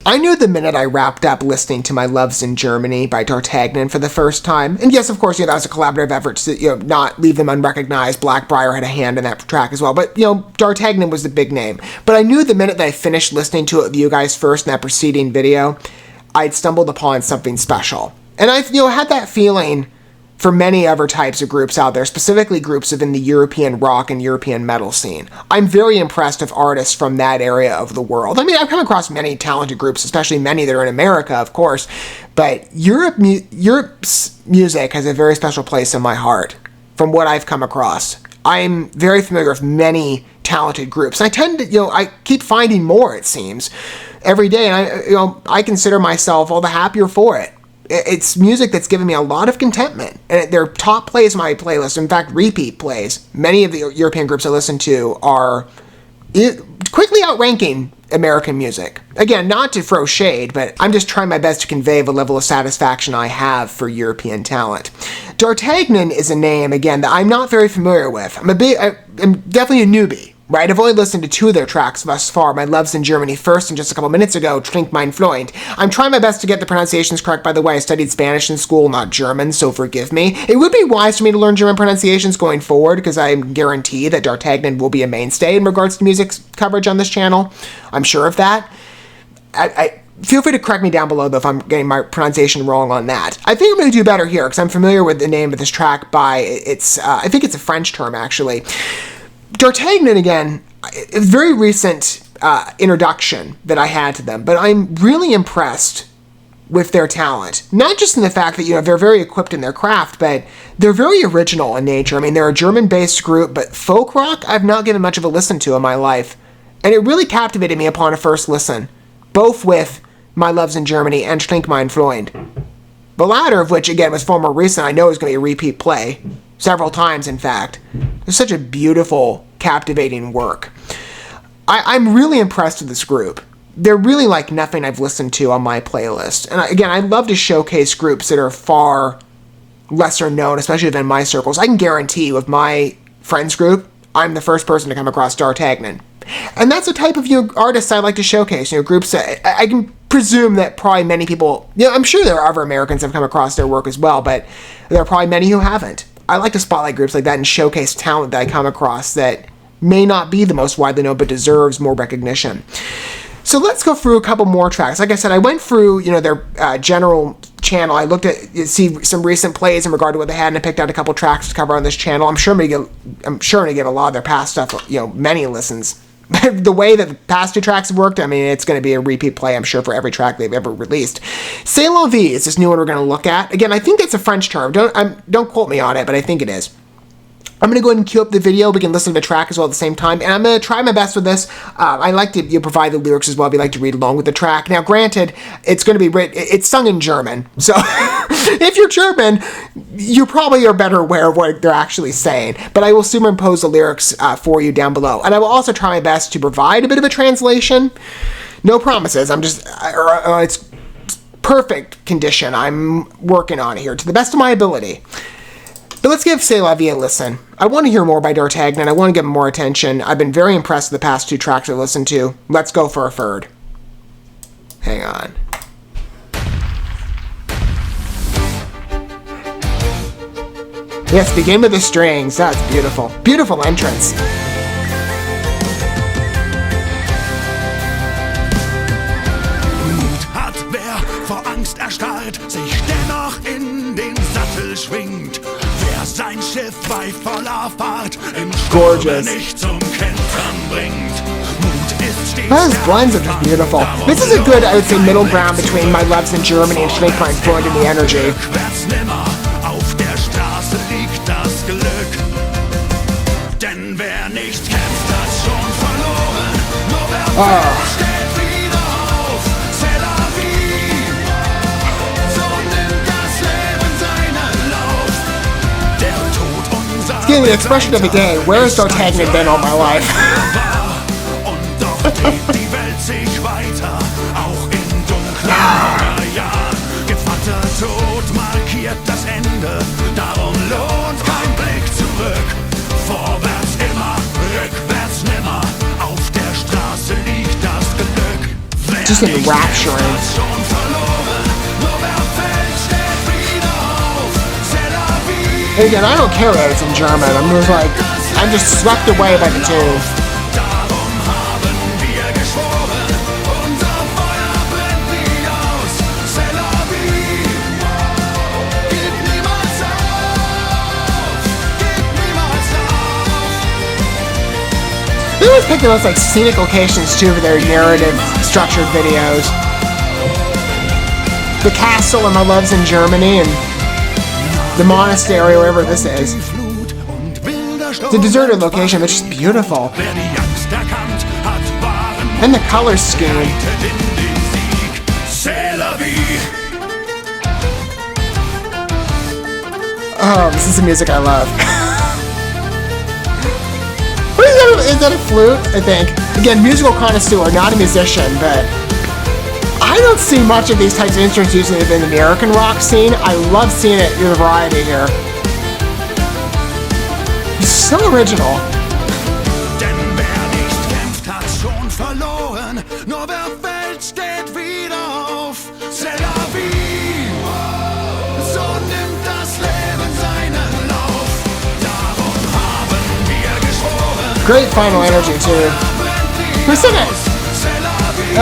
I knew the minute I wrapped up listening to My Loves in Germany by Dartagnan for the first time, and yes, of course, that was a collaborative effort to, not leave them unrecognized. Blackbriar had a hand in that track as well, but, Dartagnan was the big name. But I knew the minute that I finished listening to it with you guys first in that preceding video, I'd stumbled upon something special. And I've, had that feeling for many other types of groups out there, specifically groups within the European rock and European metal scene. I'm very impressed with artists from that area of the world. I mean, I've come across many talented groups, especially many that are in America, of course, but Europe's music has a very special place in my heart from what I've come across. I'm very familiar with many talented groups. I tend to, I keep finding more, it seems, every day, and I consider myself all the happier for it. It's music that's given me a lot of contentment, and they're top plays on my playlist. In fact, repeat plays. Many of the European groups I listen to are quickly outranking American music. Again, not to throw shade, but I'm just trying my best to convey the level of satisfaction I have for European talent. Dartagnan is a name, again, that I'm not very familiar with. I'm definitely a newbie. Right, I've only listened to 2 of their tracks thus far, My Loves in Germany first, and just a couple minutes ago, Trink mein Freund. I'm trying my best to get the pronunciations correct, by the way. I studied Spanish in school, not German, so forgive me. It would be wise for me to learn German pronunciations going forward, because I guarantee that Dartagnan will be a mainstay in regards to music coverage on this channel. I'm sure of that. I feel free to correct me down below, though, if I'm getting my pronunciation wrong on that. I think I'm going to do better here, because I'm familiar with the name of this track by, I think it's a French term, actually. Dartagnan, again, a very recent introduction that I had to them, but I'm really impressed with their talent. Not just in the fact that, they're very equipped in their craft, but they're very original in nature. I mean, they're a German-based group, but folk rock I've not given much of a listen to in my life. And it really captivated me upon a first listen, both with My Loves in Germany and Trink mein Freund. The latter of which, again, was far more recent. I know is going to be a repeat play. Several times, in fact. It's such a beautiful, captivating work. I'm really impressed with this group. They're really like nothing I've listened to on my playlist. And again, I love to showcase groups that are far lesser known, especially within my circles. I can guarantee with my friends group, I'm the first person to come across Dartagnan. And that's the type of artists I like to showcase. Groups that I can presume that probably many people, I'm sure there are other Americans that have come across their work as well, but there are probably many who haven't. I like to spotlight groups like that and showcase talent that I come across that may not be the most widely known but deserves more recognition. So let's go through a couple more tracks. Like I said, I went through their general channel. I looked at see some recent plays in regard to what they had, and I picked out a couple tracks to cover on this channel. I'm sure I'm gonna get a lot of their past stuff, many listens. The way that the past 2 tracks have worked, I mean, it's going to be a repeat play, I'm sure, for every track they've ever released. C'est la vie is this new one we're going to look at. Again, I think it's a French term. Don't quote me on it, but I think it is. I'm going to go ahead and queue up the video. We can listen to the track as well at the same time. And I'm going to try my best with this. I like to provide the lyrics as well if you like to read along with the track. Now, granted, it's going to be it's sung in German. So if you're German, you probably are better aware of what they're actually saying. But I will superimpose the lyrics for you down below. And I will also try my best to provide a bit of a translation. No promises. It's perfect condition. I'm working on it here to the best of my ability. But let's give C'est la vie a listen. I want to hear more by Dartagnan. I want to give him more attention. I've been very impressed with the past 2 tracks I listened to. Let's go for a third. Hang on. Yes, begin with the strings. That's beautiful. Beautiful entrance. Mut hat, wer vor Angst erstarrt, sich dennoch in den Sattel schwingt. Wer sein Schiff bei voller Fahrt im Sturm nicht zum Kentern bringt. Those blends are just beautiful. This is a good, I would say, middle ground between My Loves in Germany and Trink mein Freund and the energy. Auf der Straße liegt das Glück. Denn wer nicht kämpft, hat schon verloren. Nur wer steht wieder auf. C'est la vie. So nimmt das Leben seinen Lauf. Der Tod unser It's getting the expression of the day. Where has Dartagnan been all my life? Und doch dreht die Welt sich weiter. Auch in dunklen Jahren. Gevatter Tod markiert das Ende. Darum lohnt kein Blick zurück. Vorwärts immer, rückwärts nimmer. Auf der Straße just enrapturing. schon verloren, nur wer fällt, steht wieder auf. C'est la vie. And again, I don't care that it's in German. I'm just swept away by the tune. Darum haben wir geschworen, unser Feuer brennt nie aus. C'est la vie. Gib niemals auf, gib niemals auf. They always pick the most like scenic locations too for their narrative structured videos. The castle in My Love's in Germany and the monastery, wherever this is. It's a deserted location, but it's just beautiful. Wer die Angst erkannt hat, waren And the color scheme. geleitet in den Sieg. C'est la vie. Oh, this is the music I love. What is that? Is that a flute? I think. Again, musical connoisseur, not a musician, but I don't see much of these types of instruments used in the American rock scene. I love seeing it in the variety here. It's so original. Denn wer nicht kämpft, hat schon verloren. Nur wer fällt, steht wieder auf. C'est la vie. So nimmt das Leben seinen Lauf. Darum haben wir geschworen. Great final energy too. Who's in it? C'est la vie.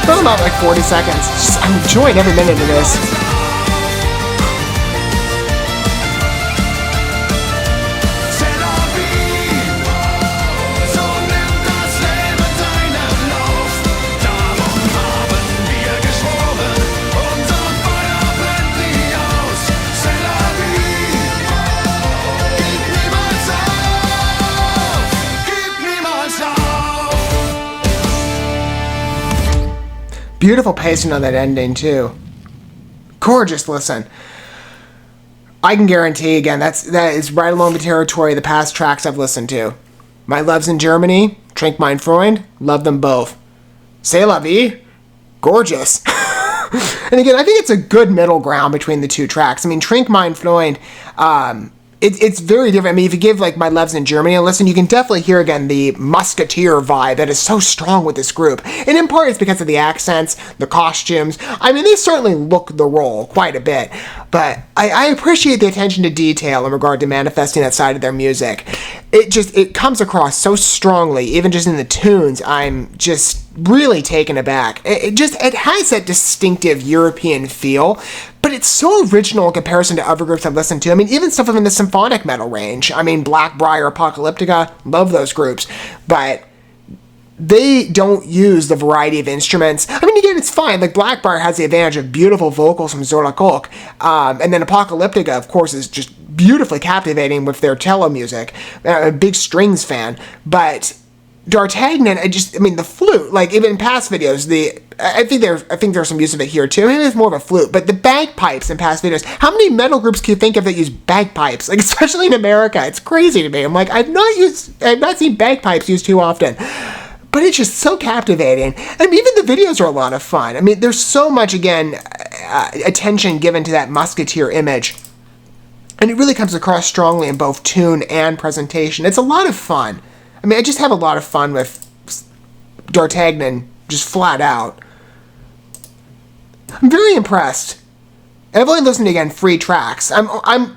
For about like 40 seconds. Just, I'm enjoying every minute of this. C'est la vie. So nimmt das Leben seinen Lauf. Darum haben wir geschworen, unser Feuer brennt nie aus. C'est la vie. Gib niemals auf, gib niemals auf. Beautiful pacing on that ending too. Gorgeous listen. I can guarantee again that is right along the territory of the past tracks I've listened to. My Love's in Germany, Trink Mein Freund, love them both. C'est la vie, gorgeous. And again, I think it's a good middle ground between the two tracks. I mean, Trink Mein Freund, it's very different. I mean, if you give like My Love's in Germany a listen, you can definitely hear again the musketeer vibe that is so strong with this group. And in part it's because of the accents, the costumes. I mean, they certainly look the role quite a bit. But I appreciate the attention to detail in regard to manifesting that side of their music. It comes across so strongly, even just in the tunes. I'm just really taken aback. It has that distinctive European feel, but it's so original in comparison to other groups I've listened to. I mean, even stuff in the symphonic metal range. I mean, Blackbriar, Apocalyptica, love those groups, but they don't use the variety of instruments. I mean, again, it's fine. Like, Blackbriar has the advantage of beautiful vocals from Zola Koch, and then Apocalyptica, of course, is just beautifully captivating with their cello music. I'm a big strings fan, but D'Artagnan, the flute, like even in past videos, I think there's some use of it here too. Maybe it's more of a flute, but the bagpipes in past videos. How many metal groups can you think of that use bagpipes? Like, especially in America, it's crazy to me. I'm like, I've not seen bagpipes used too often. But it's just so captivating. I mean, even the videos are a lot of fun. I mean, there's so much, again, attention given to that musketeer image. And it really comes across strongly in both tune and presentation. It's a lot of fun. I mean, I just have a lot of fun with D'Artagnan, just flat out. I'm very impressed. And I've only listened to, again, 3 tracks. I'm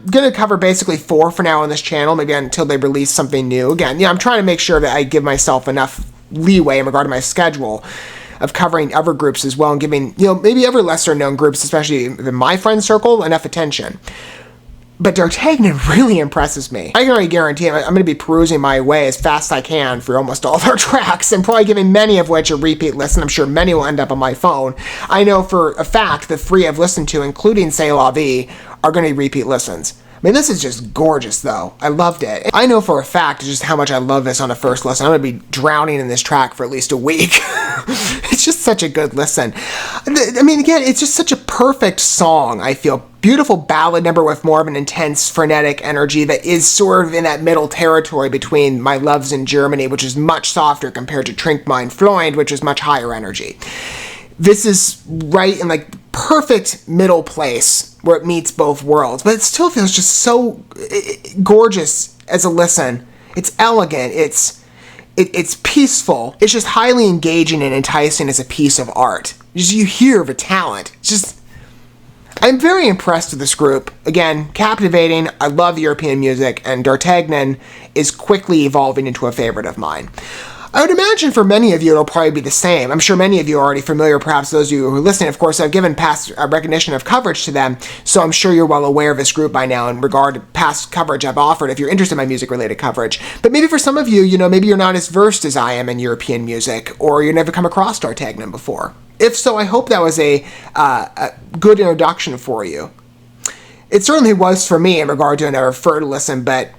going to cover basically 4 for now on this channel, maybe until they release something new. Again, I'm trying to make sure that I give myself enough leeway in regard to my schedule of covering other groups as well and giving, maybe other lesser known groups, especially in my friend circle, enough attention. But D'Artagnan really impresses me. I can already guarantee I'm going to be perusing my way as fast as I can for almost all of our tracks, and probably giving many of which a repeat listen. I'm sure many will end up on my phone. I know for a fact the 3 I've listened to, including C'est la vie, are going to be repeat listens. I mean, this is just gorgeous, though. I loved it. I know for a fact just how much I love this on a first listen. I'm going to be drowning in this track for at least a week. It's just such a good listen. I mean, again, it's just such a perfect song, I feel. Beautiful ballad number with more of an intense, frenetic energy that is sort of in that middle territory between My Love's in Germany, which is much softer compared to Trink Mein Freund, which is much higher energy. This is right in, like, perfect middle place where it meets both worlds, but it still feels just so gorgeous as a listen. It's elegant. It's peaceful. It's just highly engaging and enticing as a piece of art. You hear the talent. I'm very impressed with this group. Again, captivating. I love European music, and D'Artagnan is quickly evolving into a favorite of mine. I would imagine for many of you it'll probably be the same. I'm sure many of you are already familiar, perhaps those of you who are listening. Of course, I've given past recognition of coverage to them, so I'm sure you're well aware of this group by now in regard to past coverage I've offered if you're interested in my music-related coverage. But maybe for some of you, maybe you're not as versed as I am in European music, or you've never come across D'Artagnan before. If so, I hope that was a good introduction for you. It certainly was for me in regard to Never Prefer to Listen, but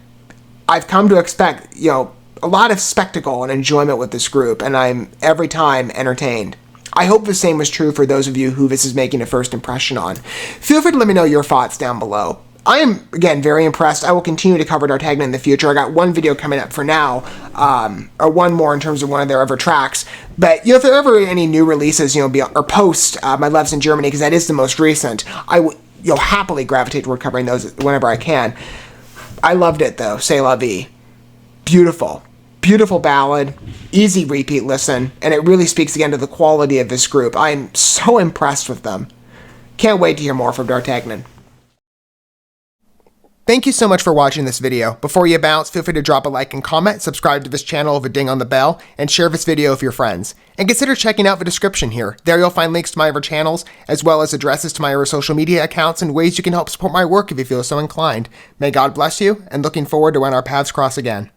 I've come to expect, a lot of spectacle and enjoyment with this group, and I'm every time entertained. I hope the same was true for those of you who this is making a first impression on. Feel free to let me know your thoughts down below. I am, again, very impressed. I will continue to cover D'Artagnan in the future. I got one video coming up for now, or one more in terms of one of their other tracks. But, if there are ever any new releases, or post My Loves in Germany, because that is the most recent, I will happily gravitate toward covering those whenever I can. I loved it, though. C'est la vie. Beautiful. Beautiful ballad, easy repeat listen, and it really speaks again to the quality of this group. I'm so impressed with them. Can't wait to hear more from D'Artagnan. Thank you so much for watching this video. Before you bounce, feel free to drop a like and comment, subscribe to this channel with a ding on the bell, and share this video with your friends. And consider checking out the description here. There you'll find links to my other channels, as well as addresses to my other social media accounts and ways you can help support my work if you feel so inclined. May God bless you, and looking forward to when our paths cross again.